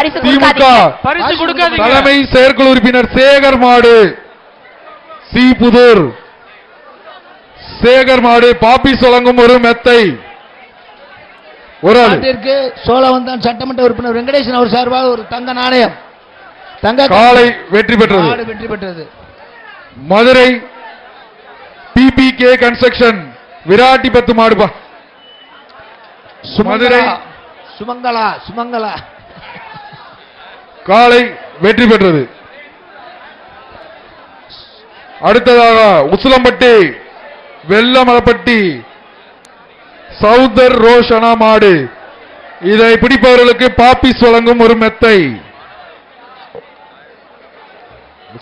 திமுக தலைமை செயற்குழு உறுப்பினர் சேகர் மாடு சீபுதூர் சேகர் மாடு பாப்பிஸ் வழங்கும் ஒரு மெத்தை ஒரு ஆளுக்கு சோழவந்தான் சட்டமன்ற உறுப்பினர் வெங்கடேசன் அவர் சார்பாக ஒரு தங்க நாணயம் தங்க காலை வெற்றி பெற்றது. மதுரை பிபிகே கன்ஸ்ட்ரக்ஷன் விராட்டி பத்து மாடுபா மதுரை சுமங்கலா காலை வெற்றி பெற்றது. அடுத்ததாக உசிலம்பட்டி வெள்ளமலப்பட்டி சௌதர் ரோஷனா மாடு இதை பிடிப்பவர்களுக்கு பாப்பிஸ் வழங்கும் ஒரு மெத்தை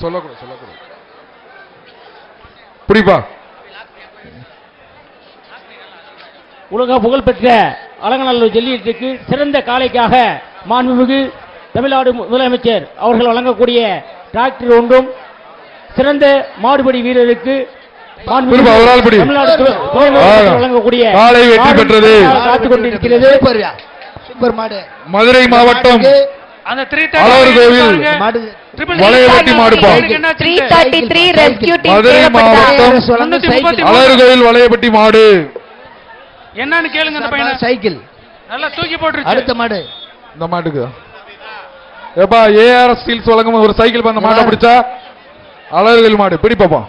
சொல்லக்கூடாது பிடிப்பா. உலக புகழ்பெற்ற அலங்கநல்லூர் ஜல்லிக்கட்டுக்கு சிறந்த காளைக்காக மாண்புமிகு தமிழ்நாடு முதலமைச்சர் அவர்கள் வழங்கக்கூடிய டிராக்டர் ஒன்றும் சிறந்த மாடுபடி வீரருக்கு வழங்கக்கூடிய காளை வெற்றி பெற்றது. காத்துக் கொண்டிருக்கிறது. மதுரை மாவட்டம் அலர்கோவில் வளையவெட்டி மாடுபா மதுரை மாவட்டம் அலர்கோவில் வளையவெட்டி மாடு என்னன்னு கேளுங்க. அந்த பையன் சைக்கிள் நல்லா தூக்கி போட்டுருச்சு. அடுத்த மாடு இந்த மாட்டுக்கு ஏப்பா ஏஆர்எஸ் ஸ்டீல்ஸ் வழங்கும் ஒரு சைக்கிள் பண்ண மாட்டை பிடிச்சா அழகுகள் மாடு பிடிப்பாப்பா.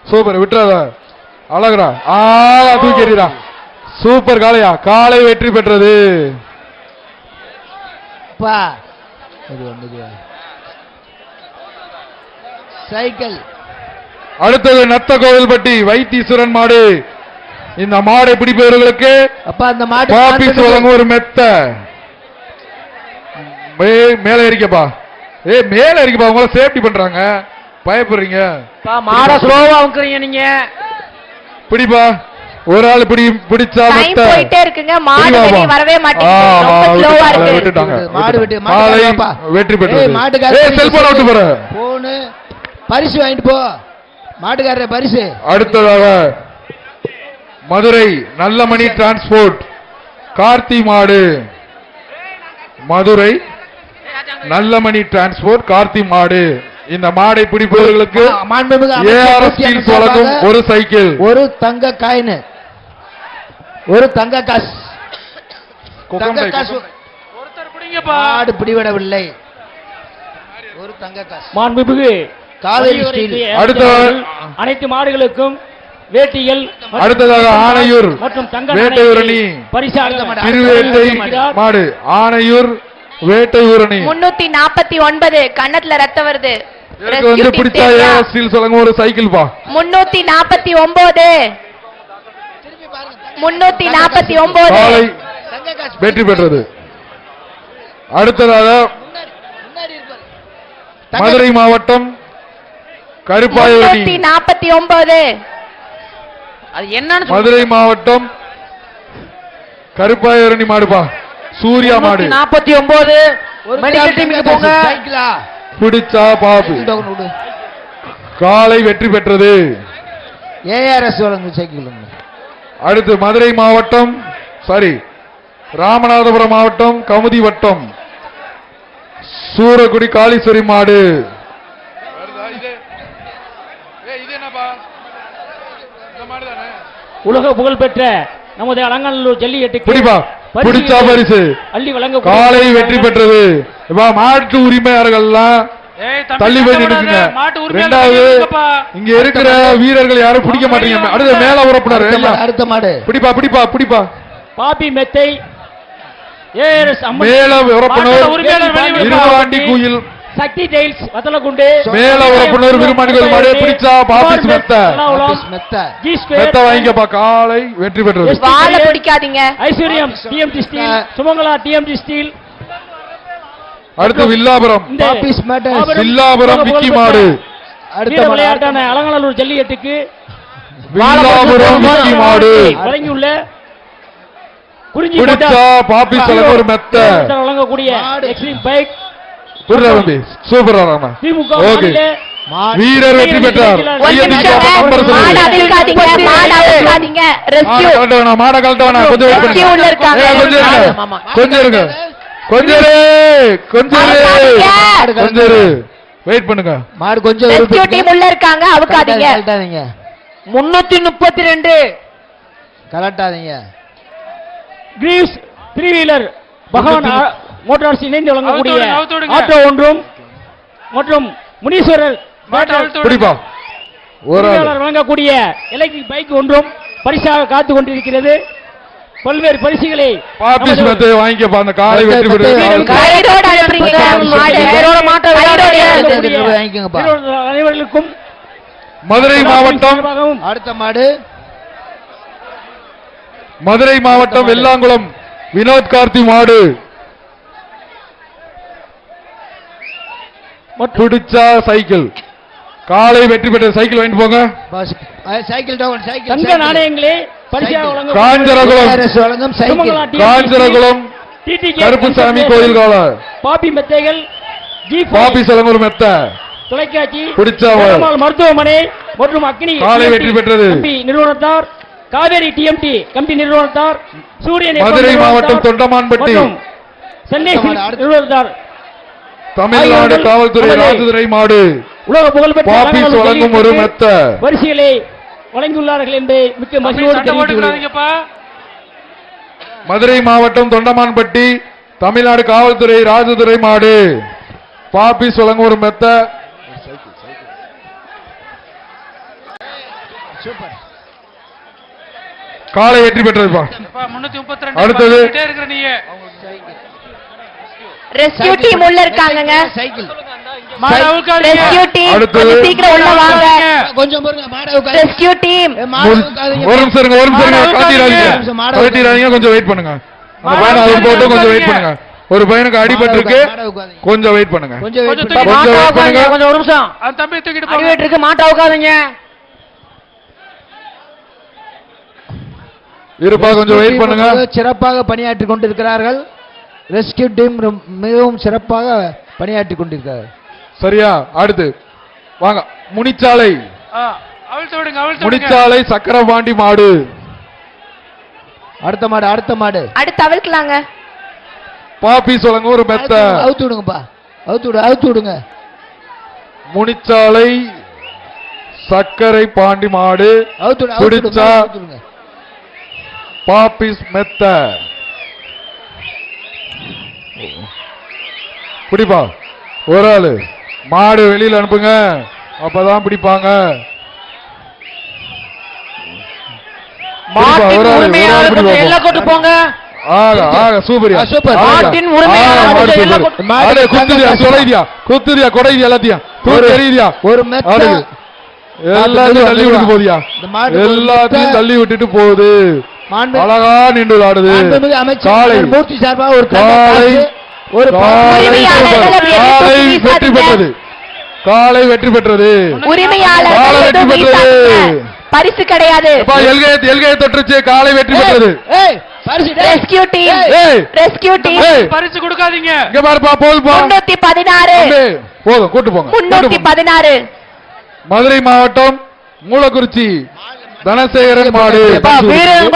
சூப்பர் விட்டுறாத அழகுடா தூக்கி எறிடா. சூப்பர் காளையா காளை வெற்றி பெற்றது. சைக்கிள் அடுத்தது நத்த கோவில்பட்டி வைத்தீஸ்வரன் மாடு இந்த மாடை பிடிப்பவர்களுக்கு பாப்பிஸ் வழங்கும் ஒரு மெத்த மேல இருக்கப்பா மேல இருக்கப்பா உங்களை சேஃப்டி பண்றாங்க பயப்படுறீங்க மாட ஸ்லோவா வந்துறீங்க நீங்க பிடிப்பா ஒரு ஆள் பிடிச்சா போயிட்டே இருக்குங்க மாடு வெளிய வரவே மாட்டேங்குது ரொம்ப ஸ்லோவா இருக்கு விட்டுட்டாங்க மாடு விட்டு வெற்றி பெற்றது. செல்போன் அவுட் போற போன் பரிசு வாங்கிட்டு போ மாட்டுக்காரரே பரிசு. அடுத்ததாக மதுரை நல்லமணி டிரான்ஸ்போர்ட் கார்த்தி மாடு மதுரை நல்லமணி டிரான்ஸ்போர்ட் கார்த்தி மாடு இந்த மாடை பிடிப்பவர்களுக்கு ஏஆர்எஸ் ஸ்டீல்ஸ் வழங்கும் ஒரு சைக்கிள் ஒரு தங்க காயின் ஒரு தங்க காசு மாடு பிடிவிடவில்லை ஒரு தங்க காசு மாண்புமிகு காவேரி ஸ்டீல். அடுத்த அனைத்து மாடுகளுக்கும் வேட்டிகள் அடுத்ததாக ஆனையூர் மற்றும் வேட்டையூரணி திருவேட்டை மாடு ஆனையூர் வேட்டையூரணி 349 கண்ணத்துல ரத்தம் வருது வந்து பிடிச்சா ஏஆர்எஸ் ஸ்டீல்ஸ் வழங்கும் ஒரு சைக்கிள் பா 349 காலை வெற்றி பெற்றது. அடுத்ததாக மதுரை மாவட்டம் கருப்பாயூரணி 349 அது என்னன்னு மதுரை மாவட்டம் கருப்பாயூரணி மாடுபா சூர்யா மாடு 49 பிடிச்சா பாபு காலை வெற்றி பெற்றது. ஏஆர்எஸ் வழங்கும் சைக்கிள். அடுத்து மதுரை மாவட்டம் ராமநாதபுரம் மாவட்டம் கமுதி வட்டம் சூரக்குடி காளீஸ்வரி மாடு உலக புகழ்பெற்ற நமது அலங்கநல்லூர் ஜல்லிக்கட்டுக்கு பிடிச்சா பரிசு அள்ளி வழங்க காலை வெற்றி பெற்றது. மாட்டு உரிமையாளர்கள்லாம் தள்ளி போய் நின்னுங்க. இரண்டாவது இங்க இருக்கிற வீரர்கள் யாரும் பிடிக்க மாட்டீங்க. அடுத்த மேல உறப்பினர் அடுத்த மாடு பிடிப்பா பாப்பி மெத்தை ஏஆர்எஸ் மேல உறப்பினர் இருவாண்டி குயில் சக்தி டைல்ஸ் வத்தலகுண்டு மேல உறப்பினர் விருமாண்டிகள் மாடு பிடிச்சா பாபிஸ் மெத்த வாங்கிக்கப்பா காலை வெற்றி பெற்றது. வாழ பிடிக்காதீங்க. ஐஸ்வர்யம் TMT steel Sumangala TMT steel. அடுத்து வில்லாபுரம் விக்கி மாடு அடுத்த விளையாட்டான அலங்கநல்லூர் ஜல்லிக்கட்டுக்கு வில்லாபுரம் விக்கி மாடு வழங்கியுள்ள குறிஞ்சி பாபிஸ் ஒரு மெத்த வழங்கக்கூடிய எக்ஸ்ட்ரீம் பைக் சூப்பர் ஓகே வீரர் வெற்றி பெற்றார். மாட கழட்ட வேணாம் கொஞ்சம் இருங்க கொஞ்சம் வெயிட் பண்ணுங்க. மாடு கொஞ்சம் ரெஸ்கியூ டீம் உள்ள இருக்காங்க, அவுக்காதீங்க. கலட்டாதீங்க 332 கலட்டாதீங்க. கிரீஸ் 3 வீலர் பகவான் மோட்டார்ஸ் இணைந்து வழங்கக்கூடிய அவுத்து விடுங்க. ஆட்டோ ஒன்றும் மற்றும் முனீஸ்வரர் பிடிப்பா ஒரு ஆள். உரிமையாளர் வழங்கக்கூடிய எலக்ட்ரிக் பைக் ஒன்றும் பரிசாக காத்து கொண்டிருக்கிறது. பல்வேறு பரிசுகளை பாப்பிஸ் மெத்தை வாங்கிக்கப்பா. அந்த காலை வெற்றி பெற்று கைரோடு அனுப்புறீங்க மாடு. கைரோடு மாட்டை வாங்கிக்கோங்கப்பா. அனைவர்களுக்கும் மதுரை மாவட்டம் அடுத்த மாடு மதுரை மாவட்டம் வெள்ளாங்குளம் வினோத் கார்த்தி மாடு பிடிச்சா சைக்கிள். காலை வெற்றி பெற்ற சைக்கிள் வாங்கிட்டு போங்க. சைக்கிள் டவுன் சைக்கிள் தங்க நாணயங்களே பரிசாக வழங்கக்கூடிய காஞ்சரகுளம் வழங்கும் cycle Sumangala TMT காஞ்சரகுளம் TTK Karuppusamy கோயில் கால பாப்பி மெத்தைகள் பாப்பி சலங்கூர் மெத்த தொலைக்காட்சி பிடிச்சா பெருமாள் மருத்துவமனை மற்றும் அக்னி காலை TMT வெற்றி பெற்றது. கம்பி நிறுவனத்தார், காவேரி TMT கம்பி நிறுவனத்தார், சூரியன் FM மதுரை நிறுவனத்தார் மாவட்டம் தொண்டமான்பட்டி மற்றும் சென்னை சில்க்ஸ் நிறுவனத்தார் தமிழ்நாடு காவல்துறை ராஜதுரை மாடு உலக புகழ்பெற்ற பாப்பிஸ் அலங்காநல்லூர் வழங்கும் ஒரு மெத்த பரிசுகளை வழங்கியுள்ளார்கள் என்று மிக்க மகிழ்ச்சியோடு சண்டை தெரிவித்துள்ளேன். போட்டுக்கிறாதீங்கப்பா. மதுரை மாவட்டம் தொண்டமான்பட்டி தமிழ்நாடு காவல்துறை ராஜதுரை மாடு பாப்பிஸ் வழங்கும் ஒரு மெத்த காலை வெற்றி பெற்றதுப்பா. 332 அடுத்தது. இருக்கிற நீ ரெஸ்கியூ டீம் உள்ள இருக்காங்கங்க. சைக்கிள் மாடு அவுக்காதீங்க. ரெஸ்கியூ டீம் அடுத்தது. கொஞ்சம் சீக்கிரம் உள்ள வாங்க. கொஞ்சம் பொறுங்க. மாடு உட்காருங்க. ரெஸ்கியூ டீம் மாடு ஒரு உட்காருங்க. நிமிஷம் இருங்க, ஒரு நிமிஷம் இருங்க. மாடு காட்டிடாதீங்க மாடு காட்டிடாதீங்க, கொஞ்சம் வெயிட் பண்ணுங்க. அந்த பையனை அது போட்டு கொஞ்சம் வெயிட் பண்ணுங்க. ஒரு பையனுக்கு அடிபட்டு இருக்கு, மாடு உட்காருங்க. கொஞ்சம் வெயிட் பண்ணுங்க. கொஞ்சம் wait கொஞ்சம் பண்ணுங்க. கொஞ்சம் wait பண்ணுங்க. கொஞ்சம் ஒரு நிமிஷம் அந்த தம்பி தூக்கிட்டு போங்க. அடிவேட்டு இருக்கு, மாட்டை அவுக்காதீங்க. இருப்பா, கொஞ்சம் வெயிட் பண்ணுங்க. சிறப்பாக பணியாற்றி கொண்டிருக்கிறார்கள். ரெஸ்கியூ டீம் மிகவும் சிறப்பாக பணியாற்றி கொண்டிருக்கிறார்கள். சரியா? அடுத்து வாங்க. முனிச்சாலை அவிழ்த்து விடுங்க, அவிழ்த்து விடுங்க. முனிச்சாலை சக்கரபாண்டி மாடு அடுத்த மாடு அடுத்த மாடு அடுத்து அவிழ்க்கலாங்க. பாப்பி சொல்லுங்க ஒரு மெத்த அவுத்து விடுங்கப்பா. அவுத்து விடுங்க. முனிச்சாலை சக்கரை பாண்டி மாடு அவுத்து விடுங்க. பிடிச்சா அவுத்து விடுங்க. பாப்பிஸ் மெத்த பிடிப்பா. ஒரு ஆளு மாடு வெளியில அனுப்புங்க, அப்பதான் பிடிப்பாங்க. மாட்டின் ஒரு ஆளு உரிமையாளர் பிடிப்பா. எல்லாம் கொண்டு போங்க. ஆக ஆக சூப்பரியா சூப்பர். மாட்டின் உரிமையாளர் எல்லாம் கொண்டு- மாடு குத்துதியா சொலைதியா குத்துதியா கொடைதியா எல்லாத்தையும் தூக்கி எறியுதியா ஒரு மெத்த ஆடுது. எல்லாத்தையும் தள்ளி விட்டு போதியா, இந்த மாடு எல்லாத்தையும் மெத்த. தள்ளி விட்டுட்டு போகுது. மாண்பு- அழகா நின்று ஆடுது. மாண்புமிகு அமைச்சர் காலை மூர்த்தி சார்பாக ஒரு காலை ஒரு காலை உரிமையாளர்கள் சூப்பர். காலை எப்படி வெற்றி பெற்றது. காலை வெற்றி பெற்றது. உரிமையாளர் காலை வெற்றி எதுவும் பெற்றது. வீசாதீங்க. பரிசு கிடையாது. எப்பா, எல்கையை தொட்டுருச்சு. காலை வெற்றி பெற்றது. ஏய் பரிசு ரெஸ்கியூ டீம் ஏய் ரெஸ்கியூ டீம் ஏய், பரிசு கொடுக்காதீங்க. இங்க பாருப்பா, போதுப்பா. 316 தம்பி, போதும், கூட்டு போங்க. கூட்டு போங்க. 316 மதுரை மாவட்டம் மூலக்குறிச்சி தனசேகரன் மாடு வீரன்